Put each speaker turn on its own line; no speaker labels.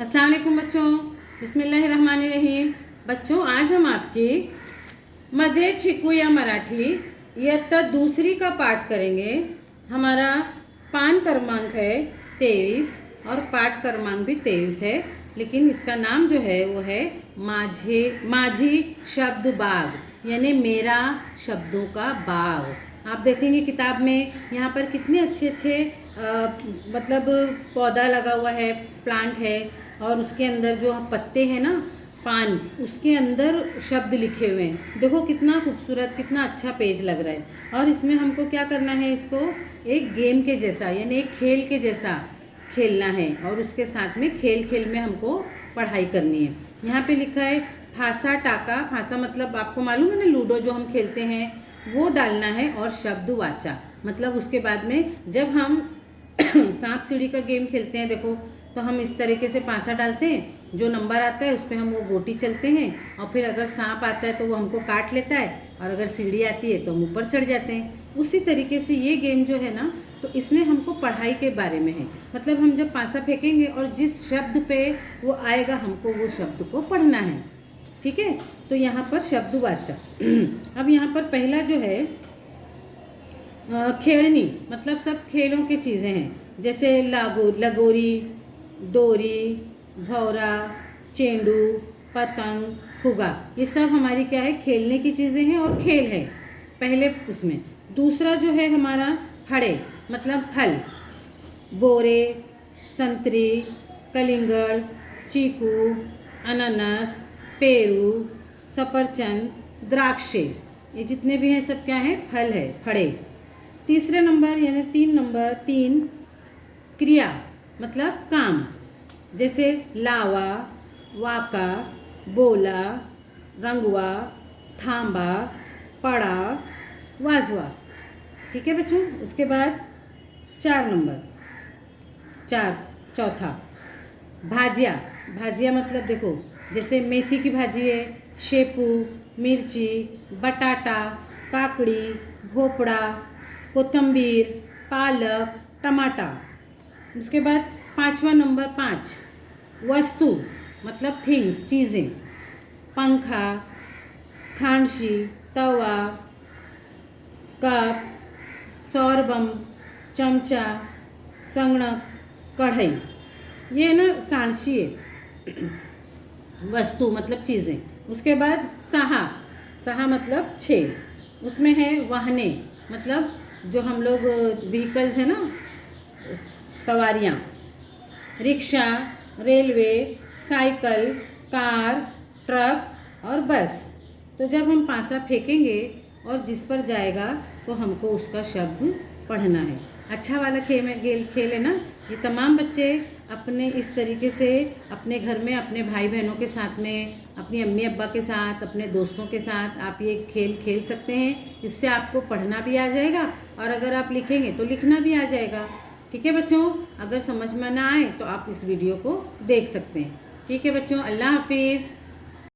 अस्सलाम वालेकुम बच्चों, बिस्मिल्लाहिर्रहमानिर्रहीम। बच्चों, आज हम आपकी मजे छिकू या मराठी इयत्ता दूसरी का पाठ करेंगे। हमारा पान क्रमांक है 23 और पाठ क्रमांक भी 23 है, लेकिन इसका नाम जो है वो है माझी शब्द बाग, यानी मेरा शब्दों का बाग। आप देखेंगे किताब में यहाँ पर कितने अच्छे अच्छे मतलब पौधा लगा हुआ है, प्लांट है, और उसके अंदर जो पत्ते हैं ना, पान, उसके अंदर शब्द लिखे हुए हैं। देखो कितना खूबसूरत, कितना अच्छा पेज लग रहा है। और इसमें हमको क्या करना है, इसको एक गेम के जैसा यानी एक खेल के जैसा खेलना है, और उसके साथ में खेल खेल में हमको पढ़ाई करनी है। यहाँ पे लिखा है फासा टाका। फासा मतलब आपको मालूम है ना, लूडो जो हम खेलते हैं वो डालना है, और शब्द वाचा मतलब उसके बाद में जब हम सांप सीढ़ी का गेम खेलते हैं, देखो तो हम इस तरीके से पासा डालते हैं, जो नंबर आता है उस पर हम वो गोटी चलते हैं, और फिर अगर सांप आता है तो वो हमको काट लेता है, और अगर सीढ़ी आती है तो हम ऊपर चढ़ जाते हैं। उसी तरीके से ये गेम जो है ना, तो इसमें हमको पढ़ाई के बारे में है। मतलब हम जब पासा फेंकेंगे और जिस शब्द पे वो आएगा हमको वो शब्द को पढ़ना है। ठीक है, तो यहाँ पर शब्दवाचक। अब यहाँ पर पहला जो है खेलनी, मतलब सब खेलों की चीज़ें हैं, जैसे लगोरी, डोरी, भौरा, चेंडू, पतंग, फुगा। ये सब हमारी क्या है, खेलने की चीज़ें हैं और खेल है पहले उसमें। दूसरा जो है हमारा फड़े, मतलब फल, बोरे, संतरी, कलिंगड़, चीकू, अनानास, पेरू, सफरचंद, द्राक्षे, ये जितने भी हैं सब क्या हैं, फल है, फड़े। तीसरे नंबर यानी 3 क्रिया, मतलब काम, जैसे लावा, वाका, बोला, रंगवा, थांबा, पड़ा, वाजवा। ठीक है बच्चों। उसके बाद 4 नंबर, चौथा भाजिया। भाजिया मतलब देखो, जैसे मेथी की भाजी है, शेपू, मिर्ची, बटाटा, काकड़ी, भोपड़ा, कोथिंबीर, पालक, टमाटा। उसके बाद 5वां नंबर 5 वस्तु, मतलब थिंग्स, चीज़ें, पंखा, खांडशी, तवा, कप, सौरबम, चमचा, संगणक, कढ़ाई। ये ना सांडशी है, वस्तु मतलब चीज़ें। उसके बाद सहा मतलब 6, उसमें है वाहने, मतलब जो हम लोग व्हीकल्स है ना, सवारियाँ, rickshaw, railway, cycle, car, truck और बस। तो जब हम पासा फेंकेंगे और जिस पर जाएगा तो हमको उसका शब्द पढ़ना है। अच्छा वाला खेल है ना। ये तमाम बच्चे अपने इस तरीके से अपने घर में अपने भाई बहनों के साथ में, अपनी अम्मी अब्बा के साथ, अपने दोस्तों के साथ आप ये खेल खेल सकते हैं। इससे आपको पढ़ना भी आ जाएगा, और अगर आप लिखेंगे तो लिखना भी आ जाएगा। ठीक है बच्चों, अगर समझ में ना आए तो आप इस वीडियो को देख सकते हैं। ठीक है बच्चों, अल्लाह हाफिज़।